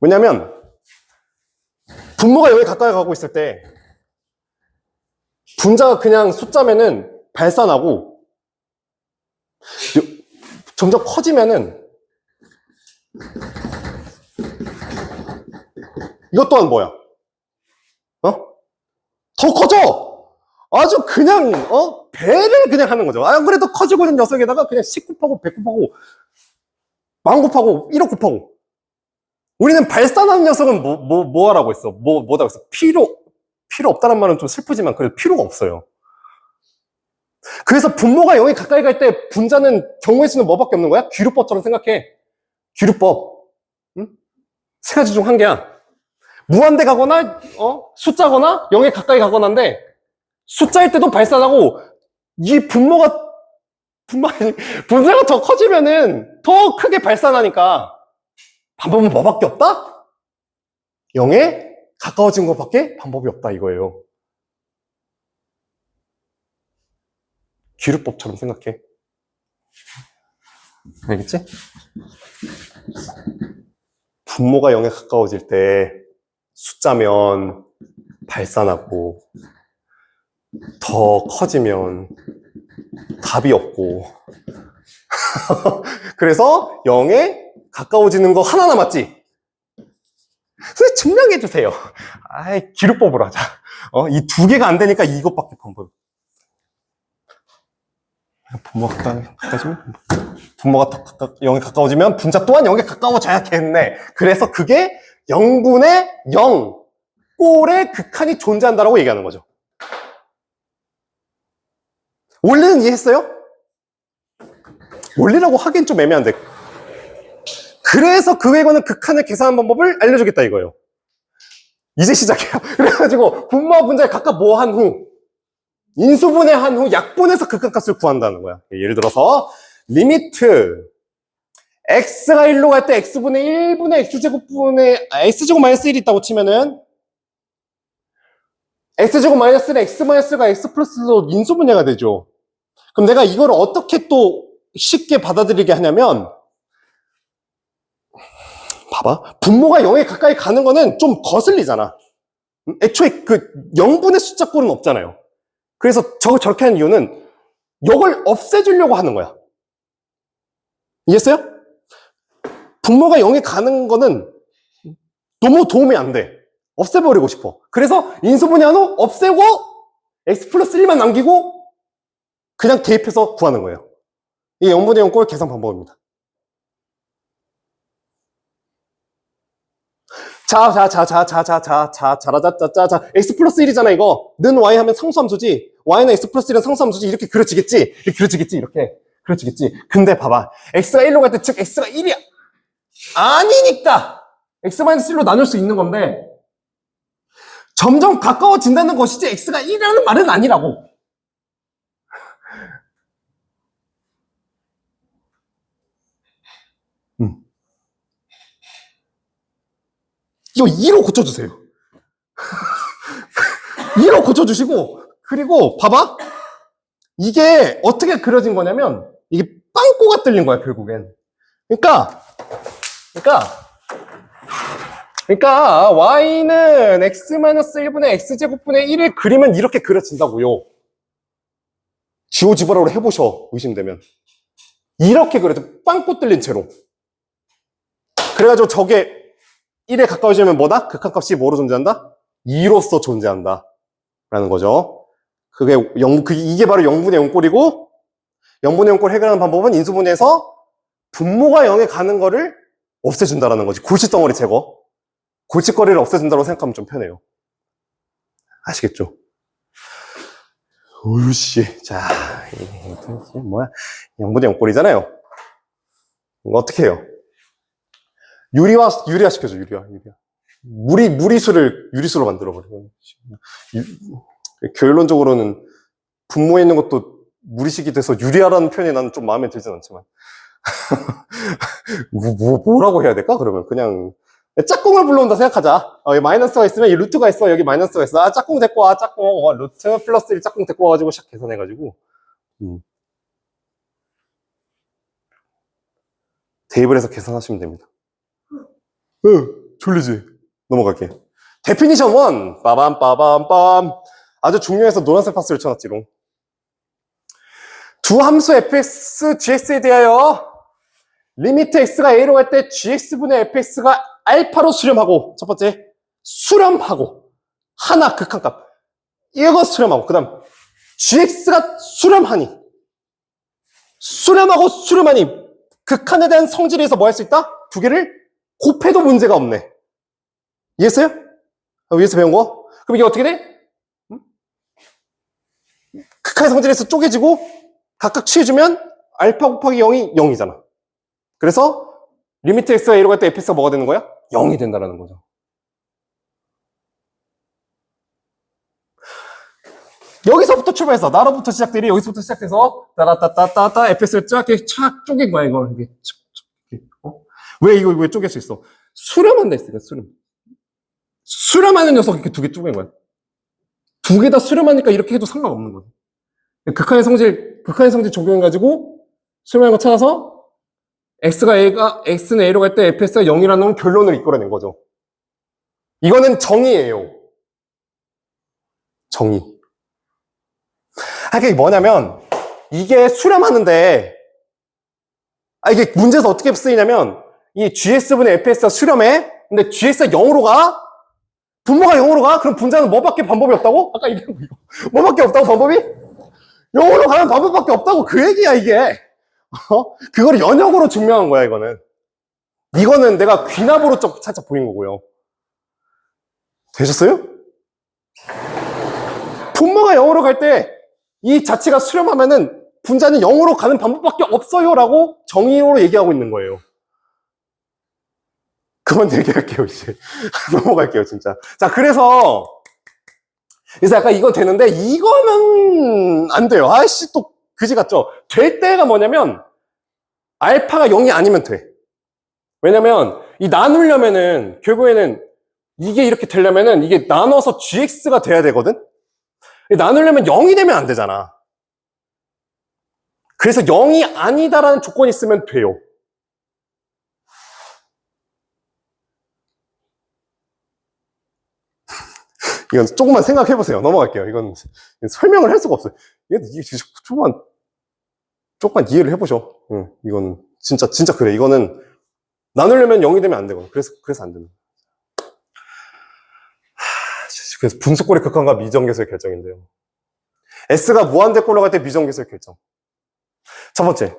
왜냐면 분모가 0에 가까이 가고 있을 때 분자가 그냥 숫자면은 발산하고 점점 커지면은 이것 또한 뭐야? 더 커져! 아주 그냥 배를 그냥 하는 거죠. 그래도 커지고 있는 녀석에다가 그냥 10 곱하고 100 곱하고 10,000 곱하고 1억 곱하고. 우리는 발산하는 녀석은 뭐 하라고 했어? 뭐라고 했어? 필요 없다는 말은 좀 슬프지만 그래도 필요가 없어요. 그래서 분모가 0에 가까이 갈 때 분자는 경우의 수는 뭐밖에 없는 거야? 귀류법처럼 생각해. 귀류법. 응? 세 가지 중 한 개야. 무한대 가거나 숫자거나 0에 가까이 가거나인데 숫자일 때도 발산하고 이 분자가 더 커지면은 더 크게 발산하니까 방법은 뭐밖에 없다? 0에 가까워진 것밖에 방법이 없다 이거예요. 귀류법처럼 생각해. 알겠지? 분모가 0에 가까워질 때 숫자면 발산하고 더 커지면 답이 없고 그래서 0에 가까워지는 거 하나 남았지? 그래서 증명해 주세요. 기류법으로 하자. 이 두 개가 안 되니까 이것밖에 방법이. 분모가 가까워지면 0에 가까워지면 분자 또한 0에 가까워져야겠네. 그래서 그게 0분의 0 꼴의 극한이 존재한다라고 얘기하는 거죠. 원리는 이해했어요? 원리라고 하기엔 좀 애매한데. 그래서 그 외에는 극한을 계산하는 방법을 알려주겠다 이거예요. 이제 시작해요. 그래가지고 분모와 분자에 각각 뭐 한 후 인수분해한 후 약분해서 극한값을 구한다는 거야. 예를 들어서 리미트 x가 1로 갈 때 x분의 1분의 x제곱분의 x제곱 마이너스 1이 있다고 치면은 x제곱 마이너스는 x 마이너스가 x 플러스로 인수분해가 되죠. 그럼 내가 이걸 어떻게 또 쉽게 받아들이게 하냐면 봐봐. 분모가 0에 가까이 가는 거는 좀 거슬리잖아. 애초에 그 0분의 숫자꼴은 없잖아요. 그래서 저렇게 하는 이유는 이걸 없애주려고 하는 거야. 이해했어요? 분모가 0에 가는 거는 너무 도움이 안 돼. 없애버리고 싶어. 그래서 인수분해한 후 없애고 x 플러스 1만 남기고 그냥 대입해서 구하는 거예요. 이게 0분의 0꼴 계산 방법입니다. 자, x 플러스 1이잖아, 이거. 는 y 하면 상수함수지. y는 x 플러스 1은 상수함수지. 이렇게 그려지겠지? 이렇게 그려지겠지? 근데 봐봐. x가 1로 갈 때, 즉, x가 1이야. 아니니까! x-1로 나눌 수 있는 건데, 점점 가까워진다는 것이지, x가 1이라는 말은 아니라고. 이거 2로 고쳐주세요. 2로 고쳐주시고, 그리고 봐봐. 이게 어떻게 그려진 거냐면, 이게 빵꾸가 뚫린 거야, 결국엔. 그러니까 y는 x-1분의 x제곱분의 1을 그리면 이렇게 그려진다고요. 지오지브라로 해보셔, 의심되면. 이렇게 그려져, 빵꾸 뚫린 채로. 그래가지고 저게 1에 가까워지면 뭐다? 극한값이 뭐로 존재한다? 2로서 존재한다. 라는 거죠. 이게 바로 0분의 0꼴이고, 0분의 0꼴 해결하는 방법은 인수분해에서 분모가 0에 가는 거를 없애준다라는 거지. 골칫덩어리 제거. 골칫거리를 없애준다고 생각하면 좀 편해요. 아시겠죠? 우씨. 자, 이게 뭐야? 0분의 0꼴이잖아요. 이거 어떻게 해요? 유리화 시켜줘, 유리화. 무리수를 유리수로 만들어버려. 결론적으로는 분모에 있는 것도 무리식이 돼서 유리화라는 표현이 나는 좀 마음에 들진 않지만. 뭐라고 해야 될까? 그러면 그냥 짝꿍을 불러온다 생각하자. 여기 마이너스가 있으면 이 루트가 있어. 여기 마이너스가 있어. 아, 짝꿍 데리고 와. 짝꿍. 루트 플러스 1 짝꿍 데리고 와가지고 샥 계산해가지고. 대입을 해서 계산하시면 됩니다. 졸리지? 넘어갈게. 데피니션 1. 빠밤. 아주 중요해서 노란색 파스를 쳐놨지롱. 두 함수 fx, gx에 대하여 리미트 x가 a로 갈 때 gx분의 fx가 알파로 수렴하고, 첫 번째 수렴하고 하나 극한값 이거 수렴하고, 그 다음 gx가 수렴하니 극한에 대한 성질에서 뭐 할 수 있다? 두 개를 곱해도 문제가 없네. 이해했어요? 위에서 배운 거? 그럼 이게 어떻게 돼? 극한의 성질에서 쪼개지고 각각 취해주면 알파 곱하기 0이 0이잖아. 그래서 리미트 x가 a로 갈 때 fx가 뭐가 되는 거야? 0이 된다는 거죠. 여기서부터 출발해서 나로부터 시작되리 여기서부터 시작해서 따라따따따따 fx를 쫙 쪼갠 거야 이거. 이게 왜 쪼갤 수 있어? 수렴한다 했으니까 수렴하는 녀석 이렇게 두 개 쪼갠 거야. 두 개 다 수렴하니까 이렇게 해도 상관없는 거야. 극한의 성질 적용해가지고 수렴하는 거 찾아서 x는 a로 갈 때 fx가 0이라는 결론을 이끌어낸 거죠. 이거는 정의예요. 정의. 이게 뭐냐면, 이게 수렴하는데, 이게 문제에서 어떻게 쓰이냐면, 이 gs분의 fx가 수렴해? 근데 gs가 0으로 가? 분모가 0으로 가? 그럼 분자는 뭐밖에 방법이 없다고? 아까 이거. 뭐밖에 없다고 방법이? 0으로 가는 방법밖에 없다고 그 얘기야, 이게. 그걸 연역으로 증명한 거야, 이거는. 이거는 내가 귀납으로 살짝 보인 거고요. 되셨어요? 분모가 0으로 갈 때 이 자체가 수렴하면은 분자는 0으로 가는 방법밖에 없어요 라고 정의로 얘기하고 있는 거예요. 그만 얘기할게요, 이제. 넘어갈게요, 진짜. 자, 그래서 약간 이건 되는데 이거는 안 돼요. 아이씨, 또 그지 같죠? 될 때가 뭐냐면 알파가 0이 아니면 돼. 왜냐면 이 나누려면은 결국에는 이게 이렇게 되려면은 이게 나눠서 gx가 돼야 되거든? 나누려면 0이 되면 안 되잖아. 그래서 0이 아니다라는 조건이 있으면 돼요. 이건 조금만 생각해보세요. 넘어갈게요. 이건 설명을 할 수가 없어요. 이게 조금만 이해를 해보죠. 이건 진짜 그래. 이거는 나누려면 0이 되면 안 되거든. 그래서 안 되는. 그래서 분수꼴의 극한과 미정계수의 결정인데요. S가 무한대꼴로 갈 때 미정계수의 결정. 첫 번째.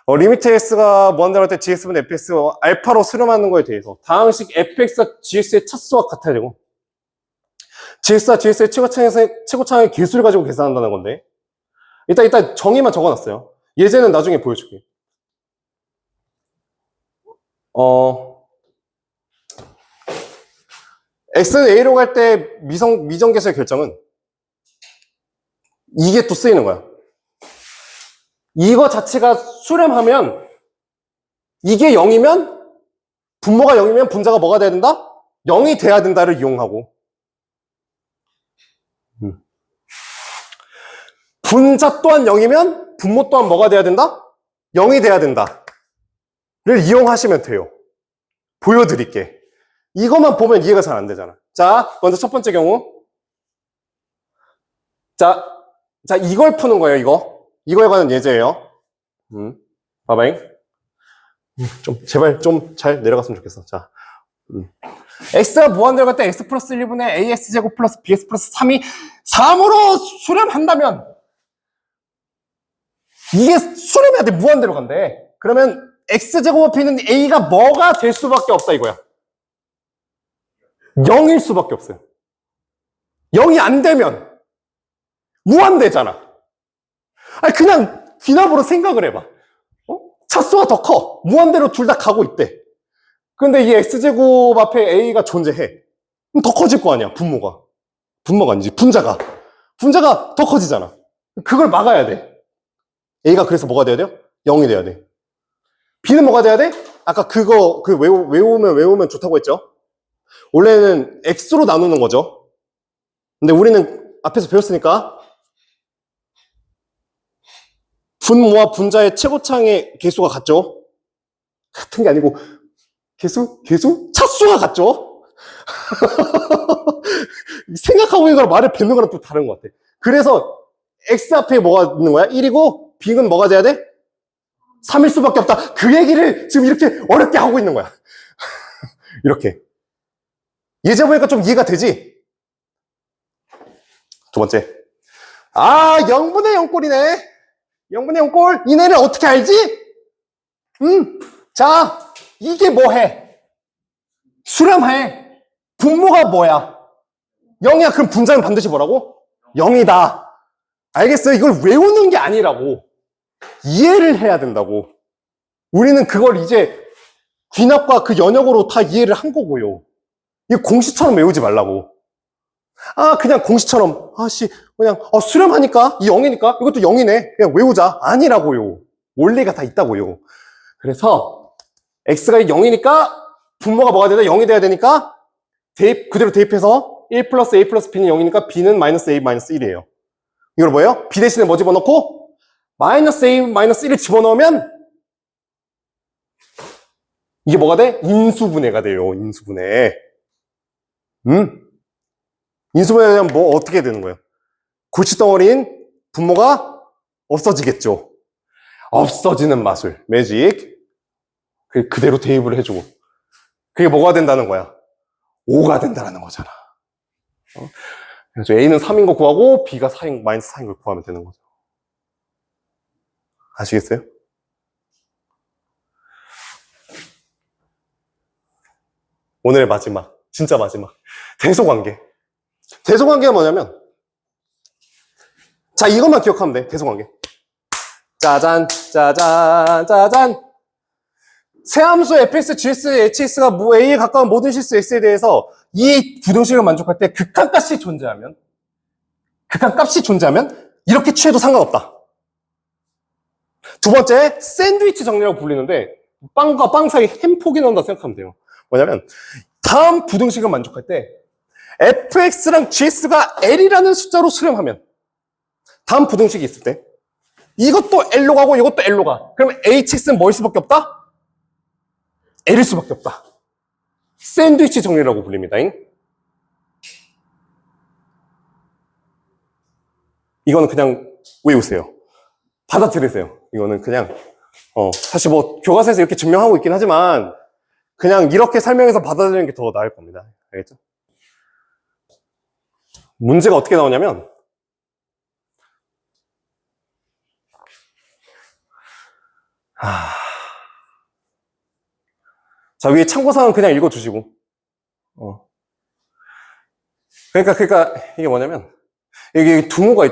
리미트 S가 무한대로 갈 때 GS분의 FX가 알파로 수렴하는 거에 대해서 다항식 FX가 GS의 차수와 같아야 되고 GS와 GS의 최고차의 개수를 가지고 계산한다는 건데 일단 정의만 적어놨어요. 예제는 나중에 보여줄게. X는 A로 갈 때 미정계수의 결정은 이게 또 쓰이는 거야. 이거 자체가 수렴하면 이게 0이면 분모가 0이면 분자가 뭐가 돼야 된다? 0이 돼야 된다를 이용하고 분자 또한 0이면 분모 또한 뭐가 돼야 된다? 0이 돼야 된다 를 이용하시면 돼요. 보여드릴게. 이것만 보면 이해가 잘 안 되잖아. 자, 먼저 첫 번째 경우. 자, 이걸 푸는 거예요, 이거에 관한 예제예요. 봐봐잉. 제발 좀 잘 내려갔으면 좋겠어. 자, x가 무한대로 갈 때 x 플러스 1분의 as제곱 플러스 bs 플러스 3이 3으로 수렴한다면 이게 수렴해야 돼. 무한대로 간대. 그러면 x제곱 앞에 있는 a가 뭐가 될 수밖에 없다 이거야. 0일 수밖에 없어요. 0이 안 되면 무한대잖아. 아니 그냥 귀납으로 생각을 해봐. 차수가 더 커. 무한대로 둘 다 가고 있대. 근데 이 x제곱 앞에 a가 존재해. 그럼 더 커질 거 아니야, 분모가. 분모가 아니지, 분자가. 분자가 더 커지잖아. 그걸 막아야 돼. a가 그래서 뭐가 돼야 돼요? 0이 돼야 돼. b는 뭐가 돼야 돼? 아까 그거 외우면 좋다고 했죠? 원래는 x로 나누는 거죠. 근데 우리는 앞에서 배웠으니까 분모와 분자의 최고창의 개수가 같죠? 같은 게 아니고 개수? 차수가 같죠? 생각하고 있는 거랑 말을 뱉는 거랑 또 다른 것 같아. 그래서 x 앞에 뭐가 있는 거야? 1이고 b는 뭐가 돼야 돼? 3일 수밖에 없다. 그 얘기를 지금 이렇게 어렵게 하고 있는 거야. 이렇게. 예제 보니까 좀 이해가 되지? 두 번째. 0분의 0꼴이네. 0분의 0꼴. 이네를 어떻게 알지? 자, 이게 뭐해? 수렴해. 분모가 뭐야? 0이야. 그럼 분자는 반드시 뭐라고? 0이다. 알겠어요? 이걸 외우는 게 아니라고. 이해를 해야 된다고. 우리는 그걸 이제 귀납과 그 연역으로 다 이해를 한 거고요. 이거 공식처럼 외우지 말라고. 그냥 공식처럼, 그냥, 수렴하니까, 이 0이니까, 이것도 0이네. 그냥 외우자. 아니라고요. 원리가 다 있다고요. 그래서, x가 0이니까, 분모가 뭐가 돼야 돼? 0이 돼야 되니까, 그대로 대입해서, 1 플러스 a 플러스 b는 0이니까, b는 마이너스 a 마이너스 1이에요. 이걸 뭐예요? b 대신에 뭐 집어넣고, 마이너스 a 마이너스 1을 집어넣으면, 이게 뭐가 돼? 인수분해가 돼요. 인수분해. 인수분해하면 뭐 어떻게 되는 거예요? 골칫덩어리인 분모가 없어지겠죠. 없어지는 마술, 매직. 그대로 대입을 해주고. 그게 뭐가 된다는 거야? 5가 된다는 거잖아. 그래서 A는 3인 거 구하고 B가 4인, 마이너스 4인 걸 구하면 되는 거죠. 아시겠어요? 오늘의 마지막, 진짜 마지막. 대소관계. 대소관계가 뭐냐면, 자, 이것만 기억하면 돼. 대소관계. 짜잔, 짜잔, 짜잔. 세함수 fx, gs, hx가 a에 가까운 모든 실수 x에 대해서 이 부등식을 만족할 때 극한값이 존재하면, 이렇게 취해도 상관없다. 두 번째, 샌드위치 정리라고 불리는데, 빵과 빵 사이 햄폭이 나온다 생각하면 돼요. 뭐냐면, 다음 부등식을 만족할 때, fx랑 gs가 l이라는 숫자로 수렴하면, 다음 부등식이 있을 때, 이것도 L로 가고 이것도 L로 가. 그러면 hx는 뭐일 수밖에 없다? L일 수밖에 없다. 샌드위치 정리라고 불립니다. 이거는 그냥 외우세요. 받아들이세요. 이거는 그냥 사실 뭐 교과서에서 이렇게 증명하고 있긴 하지만 그냥 이렇게 설명해서 받아들이는 게 더 나을 겁니다. 알겠죠? 문제가 어떻게 나오냐면 자, 위에 참고사항은 그냥 읽어주시고. 그러니까, 이게 뭐냐면, 여기 둥호가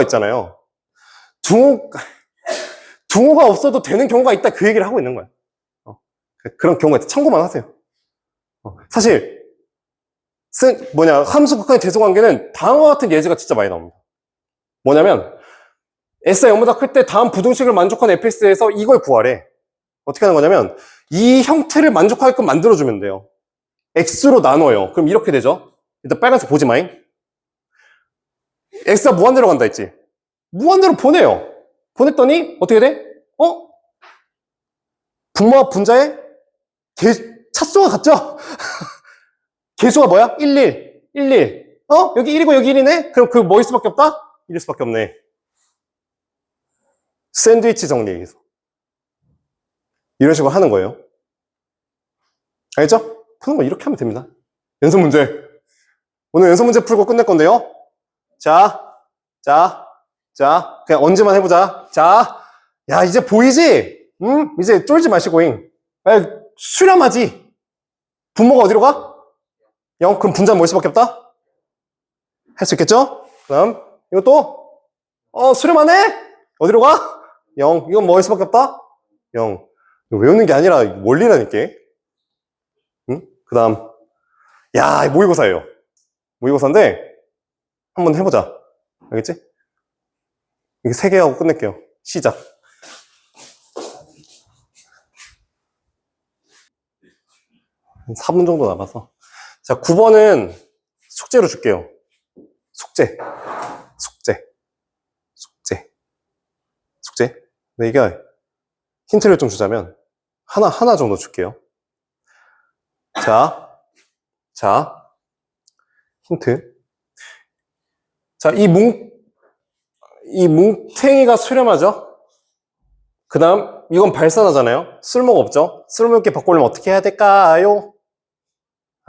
있잖아요. 둥호가 없어도 되는 경우가 있다, 그 얘기를 하고 있는 거야. 그런 경우가 있다. 참고만 하세요. 사실, 함수 극한의 대소관계는 다음과 같은 예제가 진짜 많이 나옵니다. 뭐냐면, S가 0보다 클 때 다음 부등식을 만족하는 fx에서 이걸 구하래. 어떻게 하는 거냐면 이 형태를 만족하게끔 만들어주면 돼요. x로 나눠요. 그럼 이렇게 되죠. 일단 빨간색 보지 마잉. x가 무한대로 간다 했지. 무한대로 보내요. 보냈더니 어떻게 돼? 분모와 분자의 차수가 같죠? 개수가 뭐야? 1, 1. 여기 1이고 여기 1이네? 그럼 그 뭐일 수밖에 없다? 1일 수밖에 없네. 샌드위치 정리해서 이런 식으로 하는 거예요. 알겠죠? 푸는 거 이렇게 하면 됩니다. 연속 문제. 오늘 연속 문제 풀고 끝낼 건데요. 자, 그냥 언제만 해보자. 자, 야, 이제 보이지? 응? 이제 쫄지 마시고잉. 수렴하지. 분모가 어디로 가? 0. 그럼 분자는 뭘 수밖에 없다? 할 수 있겠죠? 그다음, 이것도, 수렴하네? 어디로 가? 0. 이건 뭐일 수밖에 없다? 0. 외우는 게 아니라 원리라니까. 응? 그 다음, 야, 모의고사예요. 모의고사인데, 한번 해보자. 알겠지? 이게 3개 하고 끝낼게요. 시작. 한 4분 정도 남아서. 자, 9번은 숙제로 줄게요. 숙제. 근데 이게 힌트를 좀 주자면, 하나 정도 줄게요. 자, 힌트. 자, 이 뭉탱이가 수렴하죠? 그 다음, 이건 발산하잖아요? 쓸모가 없죠? 쓸모있게 바꾸려면 어떻게 해야 될까요?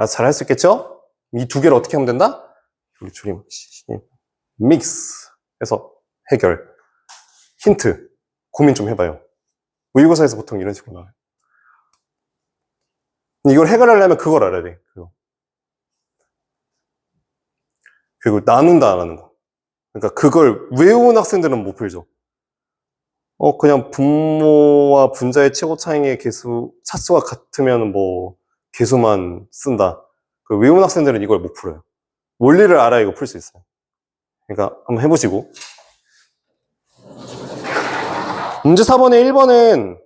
잘 할 수 있겠죠? 이 두 개를 어떻게 하면 된다? 줄임, 믹스 해서 해결. 힌트. 고민 좀 해봐요. 모의고사에서 보통 이런 식으로 나와요. 이걸 해결하려면 그걸 알아야 돼. 그리고 나눈다라는 거. 그러니까 그걸 외운 학생들은 못 풀죠. 그냥 분모와 분자의 최고 차이의 차수가 같으면 뭐 개수만 쓴다. 그 외운 학생들은 이걸 못 풀어요. 원리를 알아야 이거 풀 수 있어요. 그러니까 한번 해보시고. 문제 4번에 1번은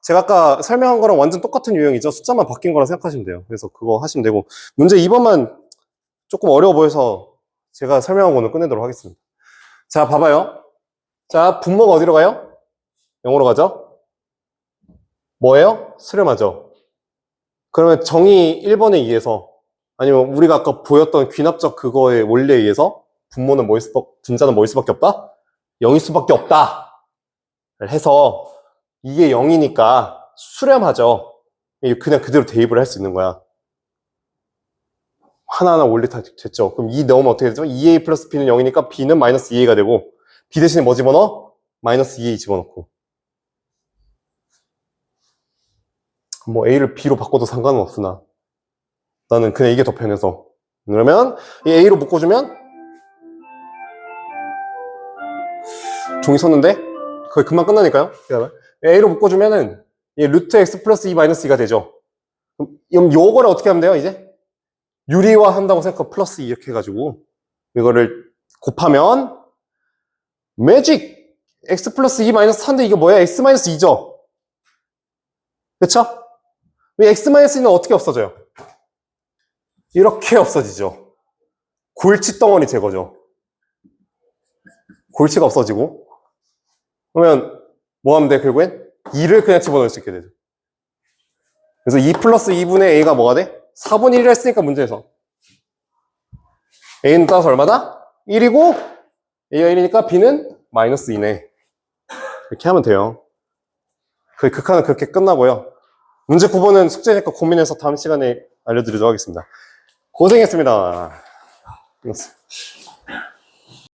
제가 아까 설명한 거랑 완전 똑같은 유형이죠. 숫자만 바뀐 거라 생각하시면 돼요. 그래서 그거 하시면 되고, 문제 2번만 조금 어려워 보여서 제가 설명하고 오늘 끝내도록 하겠습니다. 자, 봐봐요. 자, 분모가 어디로 가요? 0으로 가죠? 뭐예요? 수렴하죠. 그러면 정의 1번에 의해서, 아니면 우리가 아까 보였던 귀납적 그거의 원리에 의해서 분자는 뭐일 수밖에 없다? 0일 수밖에 없다. 해서 이게 0이니까 수렴하죠. 그냥 그대로 대입을 할 수 있는 거야. 하나하나 원리 다 됐죠. 그럼 2 넣으면 어떻게 되죠? 2a 플러스 b는 0이니까 b는 마이너스 2a가 되고, b 대신에 뭐 집어넣어? 마이너스 2a 집어넣고. 뭐 a를 b로 바꿔도 상관은 없으나 나는 그냥 이게 더 편해서. 그러면 이 a로 묶어주면 종이 섰는데 거의 금방 끝나니까요. a로 묶어주면은 이 루트 x 플러스 2 마이너스 2가 되죠. 그럼 요거를 어떻게 하면 돼요? 이제 유리화 한다고 생각하고 플러스 2 이렇게 해가지고 이거를 곱하면 매직 x 플러스 2 마이너스 4인데 이게 뭐야? x 마이너스 2죠. 그쵸? 이 x 마이너스 2는 어떻게 없어져요? 이렇게 없어지죠. 골치 덩어리 제거죠. 골치가 없어지고, 그러면 뭐 하면 돼? 결국엔 2를 그냥 집어넣을 수 있게 되죠. 그래서 2 플러스 2분의 a가 뭐가 돼? 4분의 1을 했으니까 문제에서 a는 따라서 얼마다? 1이고 a가 1이니까 b는 마이너스 2네. 이렇게 하면 돼요. 거의 극한은 그렇게 끝나고요. 문제 9번은 숙제니까 고민해서 다음 시간에 알려드리도록 하겠습니다. 고생했습니다.